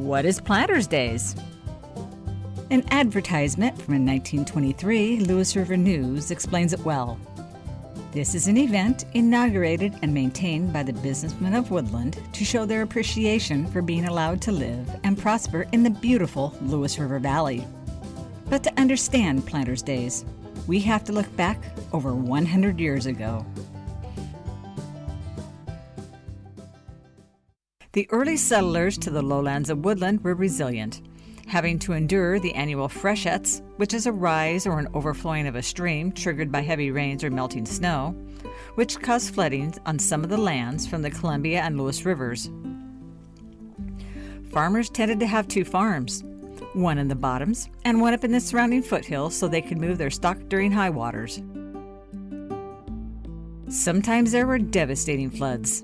What is Planters Days? An advertisement from a 1923 Lewis River News explains it well. This is an event inaugurated and maintained by the businessmen of Woodland to show their appreciation for being allowed to live and prosper in the beautiful Lewis River Valley. But to understand Planters Days, we have to look back over 100 years ago. The early settlers to the lowlands of Woodland were resilient, having to endure the annual freshets, which is a rise or an overflowing of a stream triggered by heavy rains or melting snow, which caused flooding on some of the lands from the Columbia and Lewis rivers. Farmers tended to have two farms, one in the bottoms and one up in the surrounding foothills so they could move their stock during high waters. Sometimes there were devastating floods.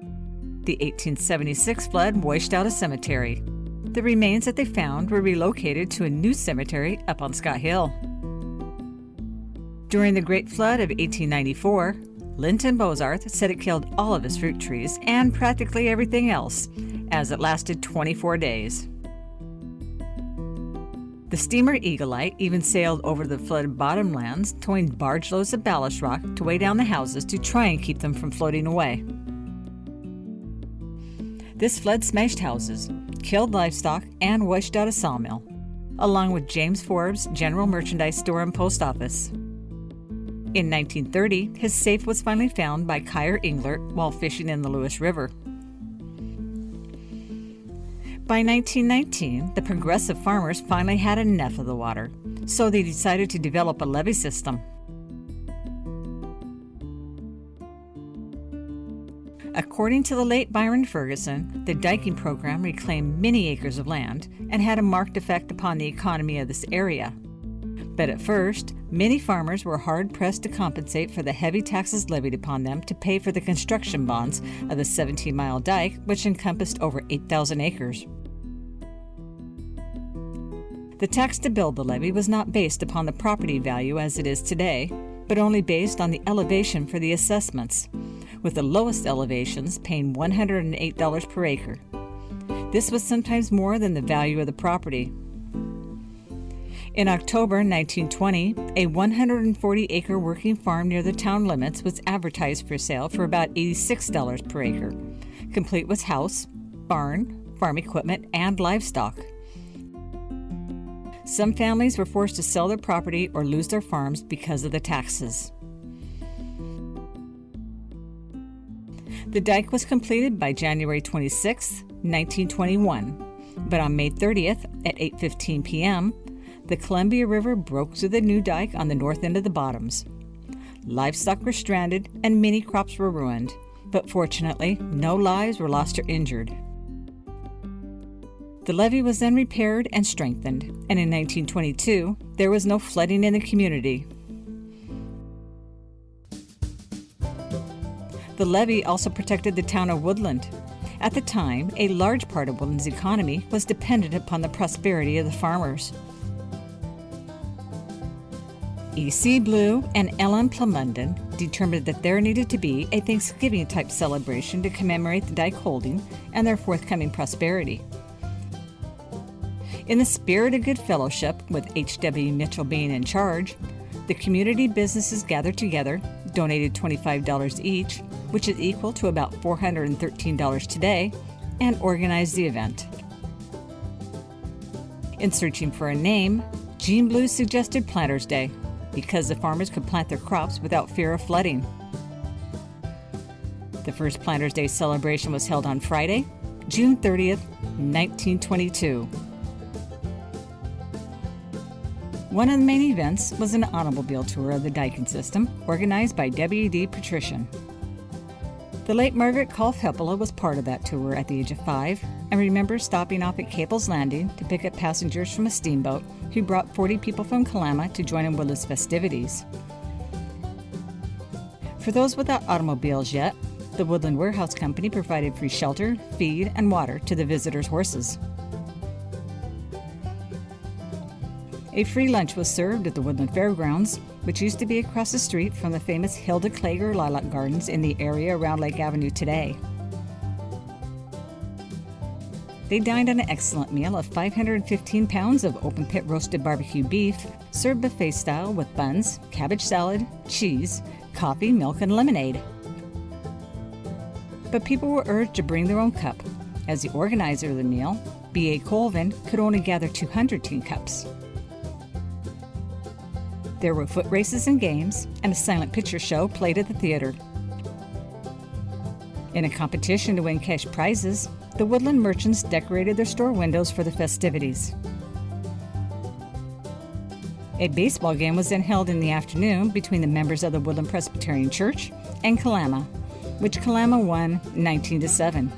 The 1876 flood washed out a cemetery. The remains that they found were relocated to a new cemetery up on Scott Hill. During the Great Flood of 1894, Linton Bozarth said it killed all of his fruit trees and practically everything else, as it lasted 24 days. The steamer Eagle Eye even sailed over the flooded bottomlands, towing barge loads of ballast rock to weigh down the houses to try and keep them from floating away. This flood smashed houses, killed livestock, and washed out a sawmill, along with James Forbes' general merchandise store and post office. In 1930, his safe was finally found by Kyer Englert while fishing in the Lewis River. By 1919, the progressive farmers finally had enough of the water, so they decided to develop a levee system. According to the late Byron Ferguson, the diking program reclaimed many acres of land and had a marked effect upon the economy of this area. But at first, many farmers were hard-pressed to compensate for the heavy taxes levied upon them to pay for the construction bonds of the 17-mile dike, which encompassed over 8,000 acres. The tax to build the levee was not based upon the property value as it is today, but only based on the elevation for the assessments, with the lowest elevations paying $108 per acre. This was sometimes more than the value of the property. In October 1920, a 140-acre working farm near the town limits was advertised for sale for about $86 per acre, complete with house, barn, farm equipment, and livestock. Some families were forced to sell their property or lose their farms because of the taxes. The dike was completed by January 26, 1921, but on May 30th at 8:15 p.m., the Columbia River broke through the new dike on the north end of the bottoms. Livestock were stranded and many crops were ruined, but fortunately, no lives were lost or injured. The levee was then repaired and strengthened, and in 1922, there was no flooding in the community. The levee also protected the town of Woodland. At the time, a large part of Woodland's economy was dependent upon the prosperity of the farmers. E.C. Blue and Ellen Plumunden determined that there needed to be a Thanksgiving-type celebration to commemorate the dike holding and their forthcoming prosperity. In the spirit of good fellowship, with H.W. Mitchell being in charge, the community businesses gathered together, donated $25 each, which is equal to about $413 today, and organized the event. In searching for a name, Gene Blue suggested Planters Day, because the farmers could plant their crops without fear of flooding. The first Planters Day celebration was held on Friday, June 30th, 1922. One of the main events was an automobile tour of the diking system, organized by W.D. Patrician. The late Margaret Kolf Heppola was part of that tour at the age of 5 and remembers stopping off at Cable's Landing to pick up passengers from a steamboat who brought 40 people from Kalama to join in Woodland's festivities. For those without automobiles yet, the Woodland Warehouse Company provided free shelter, feed, and water to the visitors' horses. A free lunch was served at the Woodland Fairgrounds, which used to be across the street from the famous Hilda Klager Lilac Gardens in the area around Lake Avenue today. They dined on an excellent meal of 515 pounds of open-pit roasted barbecue beef, served buffet style with buns, cabbage salad, cheese, coffee, milk, and lemonade. But people were urged to bring their own cup. As the organizer of the meal, B.A. Colvin could only gather 200 teacups. There were foot races and games, and a silent picture show played at the theater. In a competition to win cash prizes, the Woodland merchants decorated their store windows for the festivities. A baseball game was then held in the afternoon between the members of the Woodland Presbyterian Church and Kalama, which Kalama won 19-7.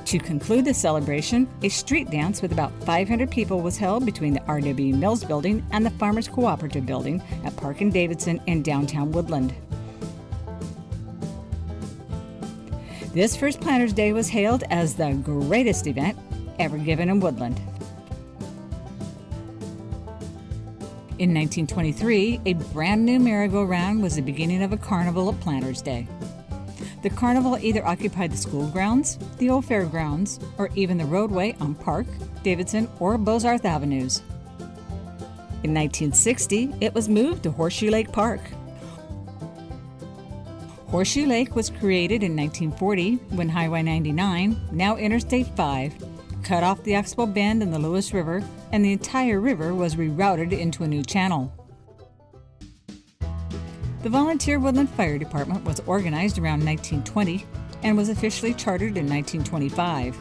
To conclude the celebration, a street dance with about 500 people was held between the R.W. Mills Building and the Farmers Cooperative Building at Park and Davidson in downtown Woodland. This first Planters Day was hailed as the greatest event ever given in Woodland. In 1923, a brand new merry-go-round was the beginning of a carnival at Planters Day. The carnival either occupied the school grounds, the old fairgrounds, or even the roadway on Park, Davidson, or Bozarth Avenues. In 1960, it was moved to Horseshoe Lake Park. Horseshoe Lake was created in 1940 when Highway 99, now Interstate 5, cut off the Oxbow Bend and the Lewis River, and the entire river was rerouted into a new channel. The Volunteer Woodland Fire Department was organized around 1920 and was officially chartered in 1925.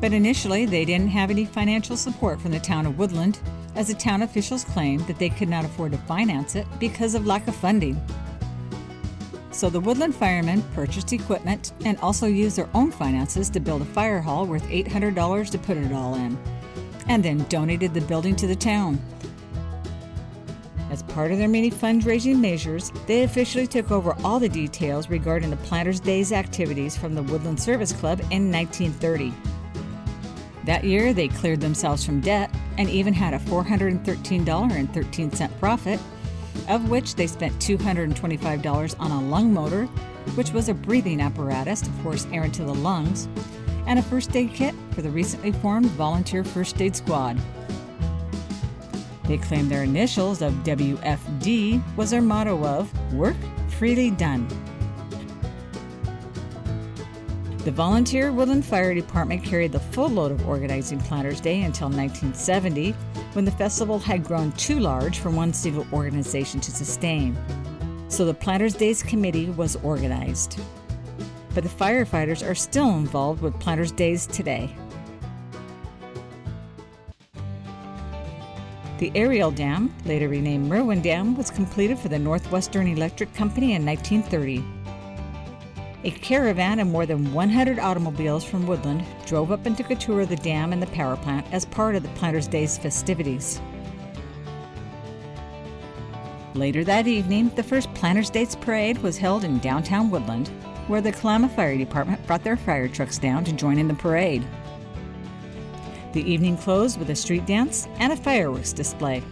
But initially, they didn't have any financial support from the town of Woodland, as the town officials claimed that they could not afford to finance it because of lack of funding. So the Woodland firemen purchased equipment and also used their own finances to build a fire hall worth $800 to put it all in, and then donated the building to the town. As part of their many fundraising measures, they officially took over all the details regarding the Planters Day's activities from the Woodland Service Club in 1930. That year, they cleared themselves from debt and even had a $413.13 profit, of which they spent $225 on a lung motor, which was a breathing apparatus to force air into the lungs, and a first aid kit for the recently formed Volunteer First Aid Squad. They claimed their initials of WFD was their motto of Work Freely Done. The Volunteer Woodland Fire Department carried the full load of organizing Planters Day until 1970, when the festival had grown too large for one single organization to sustain. So the Planters Days Committee was organized. But the firefighters are still involved with Planters Days today. The Ariel Dam, later renamed Merwin Dam, was completed for the Northwestern Electric Company in 1930. A caravan of more than 100 automobiles from Woodland drove up and took a tour of the dam and the power plant as part of the Planters Days festivities. Later that evening, the first Planters Days parade was held in downtown Woodland, where the Kalama Fire Department brought their fire trucks down to join in the parade. The evening closed with a street dance and a fireworks display.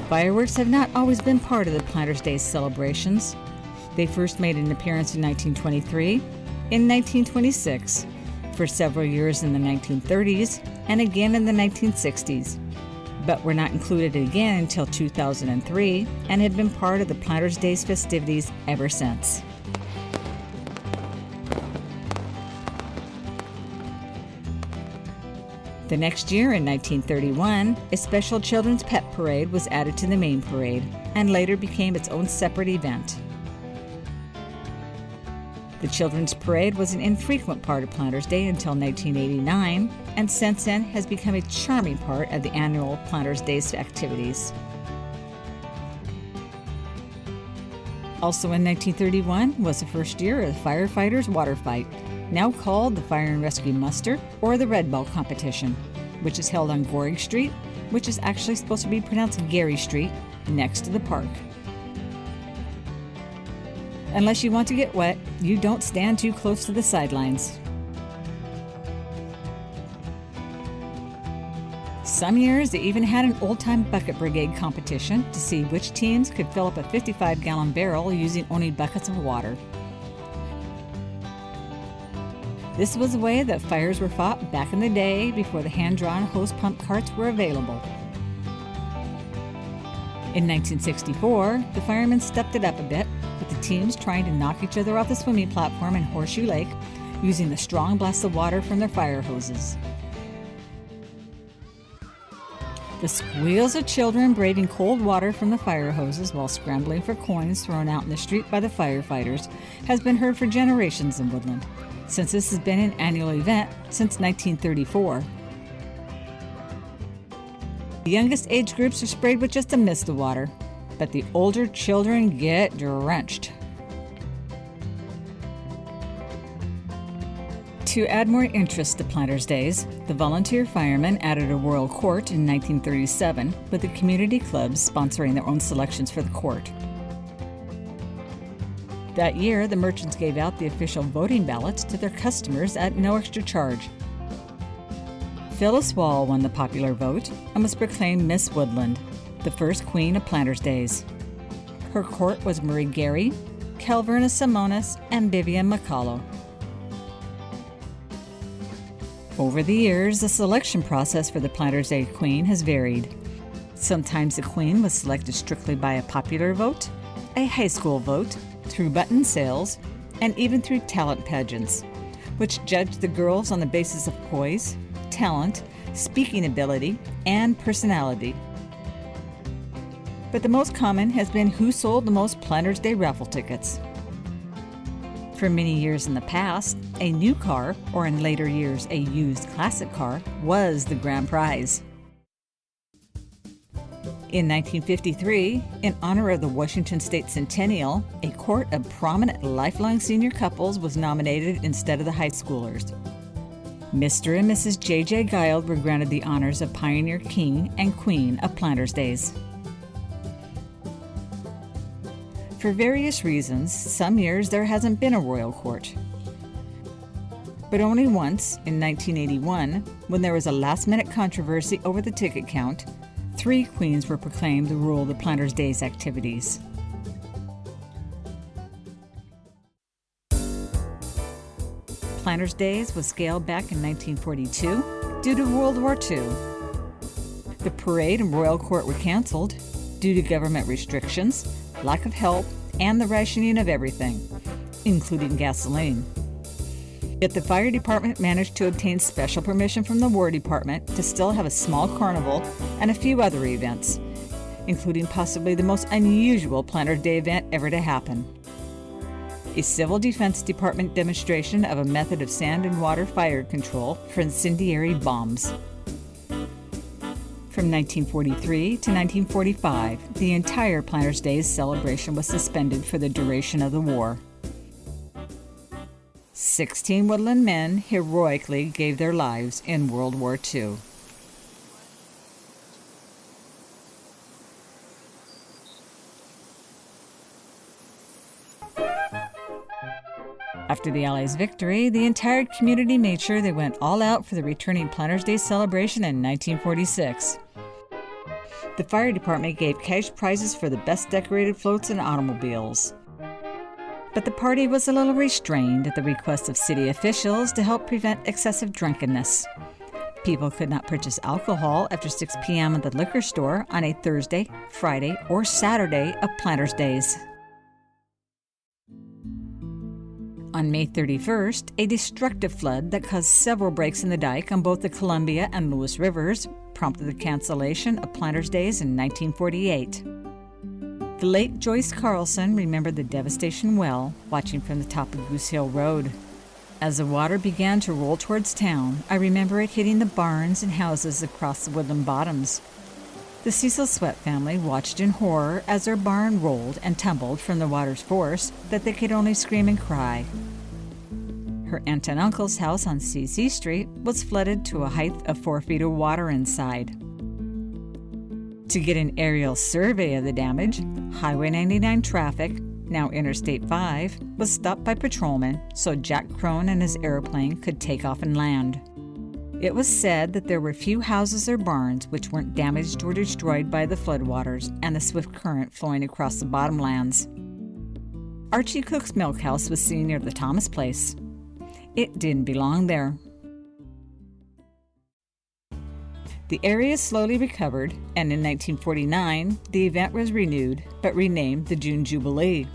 Fireworks have not always been part of the Planters Day celebrations. They first made an appearance in 1923, in 1926, for several years in the 1930s, and again in the 1960s, but were not included again until 2003 and had been part of the Planters Days festivities ever since. The next year, in 1931, a special children's pet parade was added to the main parade and later became its own separate event. The children's parade was an infrequent part of Planters Day until 1989, and since then has become a charming part of the annual Planters Days activities. Also in 1931 was the first year of the Firefighters Water Fight, now called the Fire and Rescue Muster or the Red Ball Competition, which is held on Gorig Street, which is actually supposed to be pronounced Gary Street, next to the park. Unless you want to get wet, you don't stand too close to the sidelines. Some years they even had an old-time bucket brigade competition to see which teams could fill up a 55-gallon barrel using only buckets of water. This was the way that fires were fought back in the day before the hand-drawn hose pump carts were available. In 1964, the firemen stepped it up a bit, with the teams trying to knock each other off the swimming platform in Horseshoe Lake using the strong blasts of water from their fire hoses. The squeals of children braving cold water from the fire hoses while scrambling for coins thrown out in the street by the firefighters has been heard for generations in Woodland, since this has been an annual event since 1934. The youngest age groups are sprayed with just a mist of water, but the older children get drenched. To add more interest to Planters Days, the volunteer firemen added a royal court in 1937, with the community clubs sponsoring their own selections for the court. That year, the merchants gave out the official voting ballots to their customers at no extra charge. Phyllis Wall won the popular vote and was proclaimed Miss Woodland, the first queen of Planters Days. Her court was Marie Gary, Calverna Simonis, and Vivian McCullough. Over the years, the selection process for the Planters Day Queen has varied. Sometimes the queen was selected strictly by a popular vote, a high school vote, through button sales, and even through talent pageants, which judged the girls on the basis of poise, talent, speaking ability, and personality. But the most common has been who sold the most Planters Day raffle tickets. For many years in the past, a new car, or in later years a used classic car, was the grand prize. In 1953, in honor of the Washington State Centennial, a court of prominent lifelong senior couples was nominated instead of the high schoolers. Mr. and Mrs. J.J. Guild were granted the honors of Pioneer King and Queen of Planters Days. For various reasons, some years there hasn't been a royal court. But only once, in 1981, when there was a last-minute controversy over the ticket count, 3 queens were proclaimed to rule the Planters Days activities. Planters Days was scaled back in 1942 due to World War II. The parade and royal court were canceled due to government restrictions, lack of help, and the rationing of everything, including gasoline. Yet the fire department managed to obtain special permission from the War Department to still have a small carnival and a few other events, including possibly the most unusual Planters Day event ever to happen: a Civil Defense Department demonstration of a method of sand and water fire control for incendiary bombs. From 1943 to 1945, the entire Planters Days celebration was suspended for the duration of the war. 16 Woodland men heroically gave their lives in World War II. After the Allies' victory, the entire community made sure they went all out for the returning Planters Day celebration in 1946. The fire department gave cash prizes for the best decorated floats and automobiles. But the party was a little restrained at the request of city officials to help prevent excessive drunkenness. People could not purchase alcohol after 6 p.m. at the liquor store on a Thursday, Friday, or Saturday of Planters Days. On May 31st, a destructive flood that caused several breaks in the dike on both the Columbia and Lewis Rivers prompted the cancellation of Planters Days in 1948. The late Joyce Carlson remembered the devastation well, watching from the top of Goose Hill Road. As the water began to roll towards town, I remember it hitting the barns and houses across the woodland bottoms. The Cecil Sweat family watched in horror as their barn rolled and tumbled from the water's force that they could only scream and cry. Her aunt and uncle's house on CC Street was flooded to a height of 4 feet of water inside. To get an aerial survey of the damage, Highway 99 traffic, now Interstate 5, was stopped by patrolmen so Jack Crone and his airplane could take off and land. It was said that there were few houses or barns which weren't damaged or destroyed by the floodwaters and the swift current flowing across the bottomlands. Archie Cook's milk house was seen near the Thomas place. It didn't belong there. The area slowly recovered, and in 1949, the event was renewed, but renamed the June Jubilee.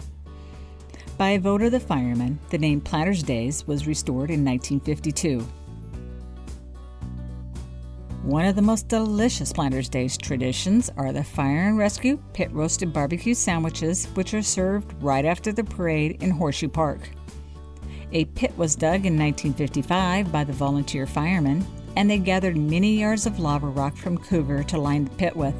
By a vote of the firemen, the name Planters Days was restored in 1952. One of the most delicious Planters Days traditions are the fire and rescue pit-roasted barbecue sandwiches, which are served right after the parade in Horseshoe Park. A pit was dug in 1955 by the volunteer firemen, and they gathered many yards of lava rock from Cougar to line the pit with.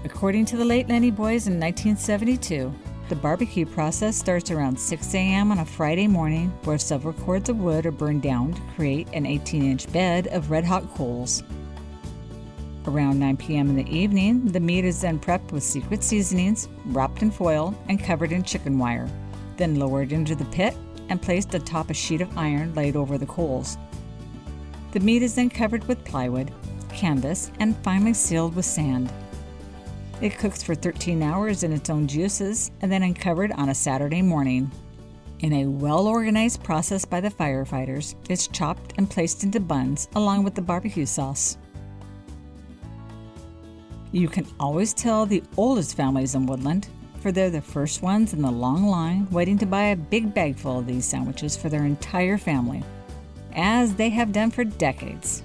According to the late Lenny Boys in 1972, the barbecue process starts around 6 a.m. on a Friday morning, where several cords of wood are burned down to create an 18-inch bed of red-hot coals. Around 9 p.m. in the evening, the meat is then prepped with secret seasonings, wrapped in foil, and covered in chicken wire, then lowered into the pit and placed atop a sheet of iron laid over the coals. The meat is then covered with plywood, canvas, and finally sealed with sand. It cooks for 13 hours in its own juices and then uncovered on a Saturday morning. In a well-organized process by the firefighters, it's chopped and placed into buns along with the barbecue sauce. You can always tell the oldest families in Woodland, for they're the first ones in the long line waiting to buy a big bag full of these sandwiches for their entire family, as they have done for decades.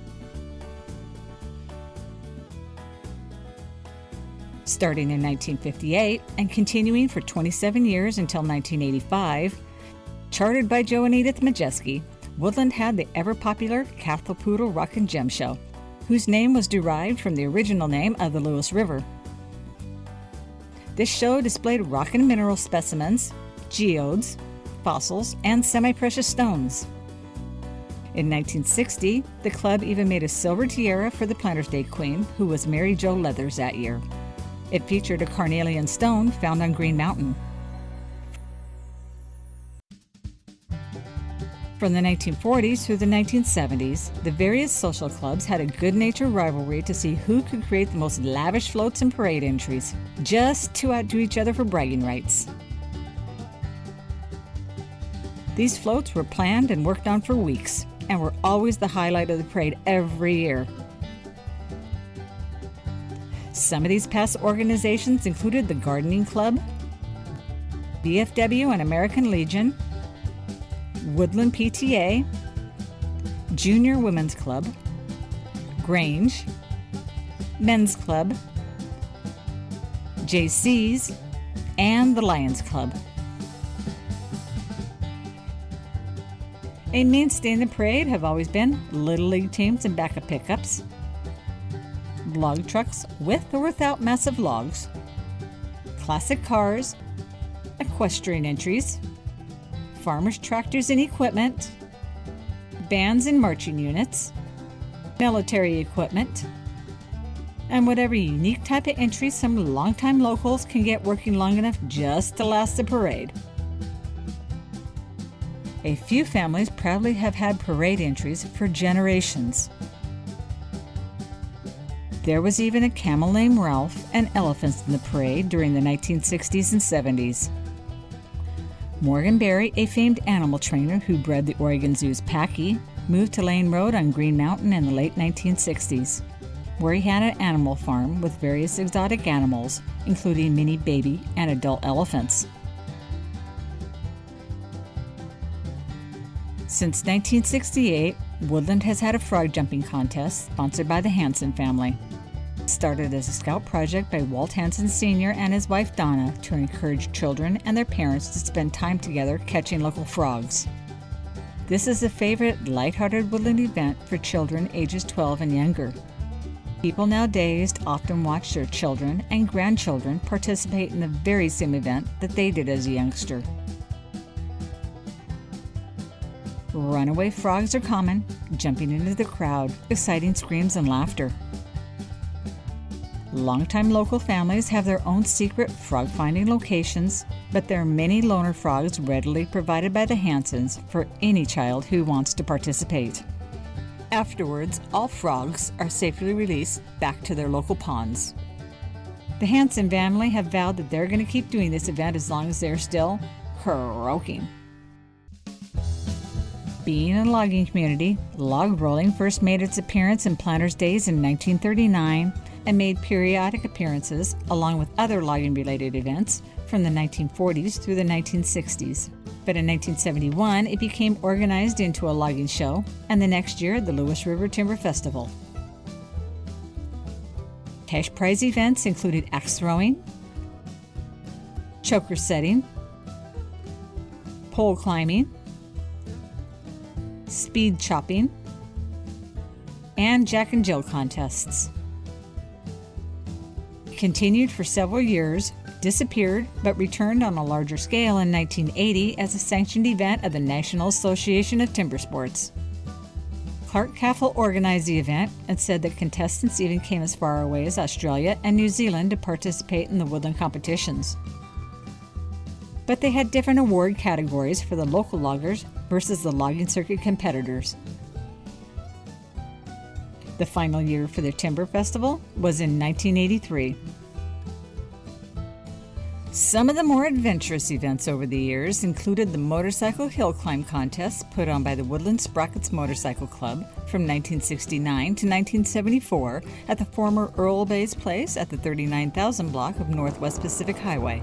Starting in 1958 and continuing for 27 years until 1985, chartered by Joe and Edith Majeski, Woodland had the ever-popular Castle Poodle Rock and Gem Show, whose name was derived from the original name of the Lewis River. This show displayed rock and mineral specimens, geodes, fossils, and semi-precious stones. In 1960, the club even made a silver tiara for the Planters Day Queen, who was Mary Jo Leathers that year. It featured a carnelian stone found on Green Mountain. From the 1940s through the 1970s, the various social clubs had a good-natured rivalry to see who could create the most lavish floats and parade entries, just to outdo each other for bragging rights. These floats were planned and worked on for weeks, and were always the highlight of the parade every year. Some of these past organizations included the Gardening Club, VFW and American Legion, Woodland PTA, Junior Women's Club, Grange, Men's Club, JC's, and the Lions Club. A mainstay in the parade have always been Little League teams and backup pickups, log trucks with or without massive logs, classic cars, equestrian entries, farmers' tractors and equipment, bands and marching units, military equipment, and whatever unique type of entry some longtime locals can get working long enough just to last the parade. A few families proudly have had parade entries for generations. There was even a camel named Ralph and elephants in the parade during the 1960s and 70s. Morgan Berry, a famed animal trainer who bred the Oregon Zoo's Packy, moved to Lane Road on Green Mountain in the late 1960s, where he had an animal farm with various exotic animals, including many baby and adult elephants. Since 1968, Woodland has had a frog jumping contest sponsored by the Hansen family. It started as a scout project by Walt Hansen Sr. and his wife Donna to encourage children and their parents to spend time together catching local frogs. This is a favorite lighthearted Woodland event for children ages 12 and younger. People nowadays often watch their children and grandchildren participate in the very same event that they did as a youngster. Runaway frogs are common, jumping into the crowd, exciting screams and laughter. Longtime local families have their own secret frog-finding locations, but there are many loner frogs readily provided by the Hansens for any child who wants to participate. Afterwards, all frogs are safely released back to their local ponds. The Hansen family have vowed that they're going to keep doing this event as long as they're still croaking. Being a logging community, log rolling first made its appearance in Planters' Days in 1939 and made periodic appearances, along with other logging-related events, from the 1940s through the 1960s. But in 1971, it became organized into a logging show, and the next year, the Lewis River Timber Festival. Cash prize events included axe throwing, choker setting, pole climbing, speed chopping, and Jack and Jill contests. Continued for several years, disappeared, but returned on a larger scale in 1980 as a sanctioned event of the National Association of Timber Sports. Clark Caffel organized the event and said that contestants even came as far away as Australia and New Zealand to participate in the woodland competitions. But they had different award categories for the local loggers versus the logging circuit competitors. The final year for the Timber Festival was in 1983. Some of the more adventurous events over the years included the Motorcycle Hill Climb Contest put on by the Woodland Sprockets Motorcycle Club from 1969 to 1974 at the former Earl Bay's Place at the 39,000 block of Northwest Pacific Highway.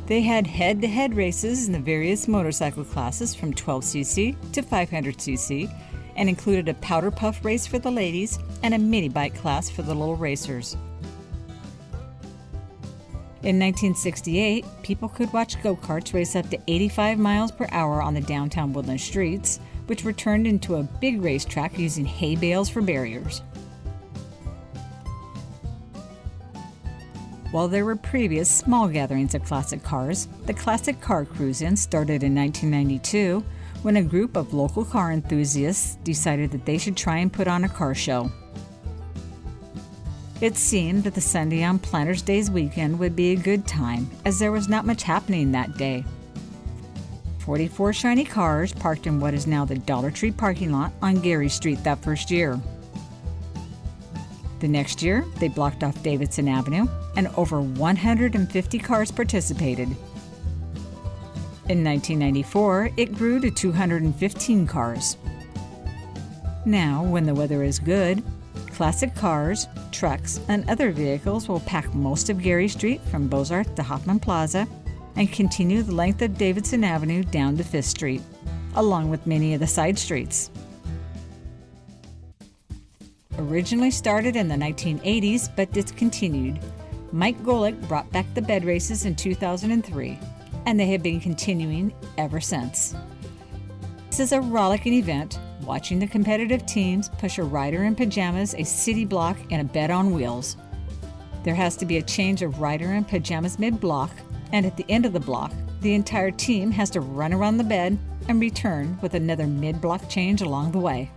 They had head-to-head races in the various motorcycle classes from 12cc to 500cc and included a powder puff race for the ladies and a mini bike class for the little racers. In 1968, people could watch go-karts race up to 85 miles per hour on the downtown Woodland streets, which were turned into a big racetrack using hay bales for barriers. While there were previous small gatherings of classic cars, the Classic Car Cruise-In started in 1992 when a group of local car enthusiasts decided that they should try and put on a car show. It seemed that the Sunday on Planters' Days weekend would be a good time, as there was not much happening that day. 44 shiny cars parked in what is now the Dollar Tree parking lot on Gary Street that first year. The next year, they blocked off Davidson Avenue, and over 150 cars participated. In 1994, it grew to 215 cars. Now, when the weather is good, classic cars, trucks, and other vehicles will pack most of Gary Street from Bozarth to Hoffman Plaza and continue the length of Davidson Avenue down to 5th Street, along with many of the side streets. Originally started in the 1980s but discontinued, Mike Golick brought back the bed races in 2003, and they have been continuing ever since. This is a rollicking event, watching the competitive teams push a rider in pajamas a city block in a bed on wheels. There has to be a change of rider in pajamas mid-block, and at the end of the block, the entire team has to run around the bed and return with another mid-block change along the way.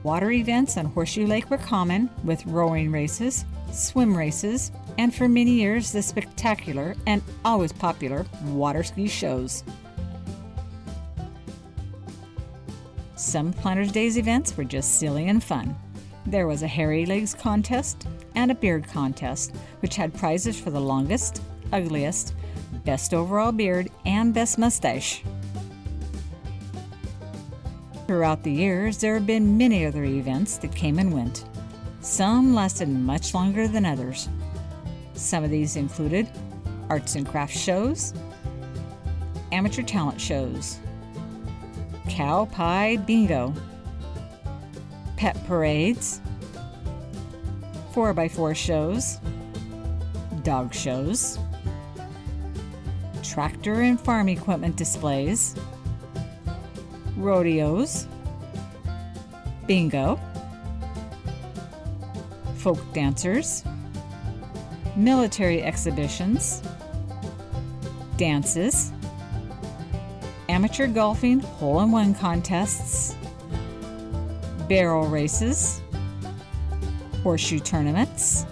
Water events on Horseshoe Lake were common, with rowing races, swim races, and for many years the spectacular and always popular water ski shows. Some Planters' Days events were just silly and fun. There was a hairy legs contest and a beard contest, which had prizes for the longest, ugliest, best overall beard, and best mustache. Throughout the years, there have been many other events that came and went. Some lasted much longer than others. Some of these included arts and crafts shows, amateur talent shows, cow pie bingo, pet parades, 4x4 shows, dog shows, tractor and farm equipment displays, rodeos, bingo, folk dancers, military exhibitions, dances, amateur golfing hole-in-one contests, barrel races, horseshoe tournaments,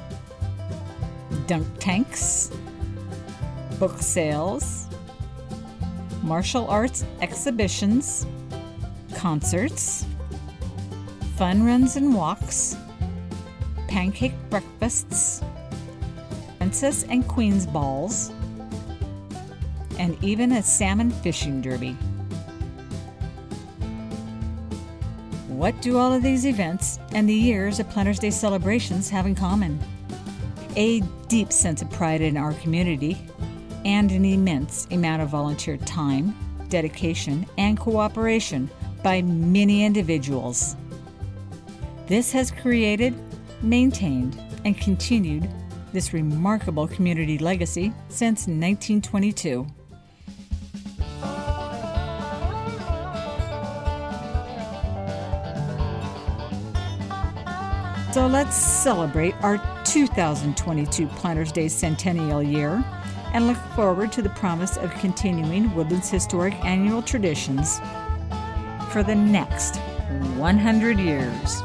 dunk tanks, book sales, martial arts exhibitions, concerts, fun runs and walks, pancake breakfasts, princess and queen's balls, and even a salmon fishing derby. What do all of these events and the years of Planters Day celebrations have in common? A deep sense of pride in our community and an immense amount of volunteer time, dedication, and cooperation by many individuals. This has created, maintained, and continued this remarkable community legacy since 1922. So let's celebrate our 2022 Planters Day Centennial year and look forward to the promise of continuing Woodland's historic annual traditions for the next 100 years.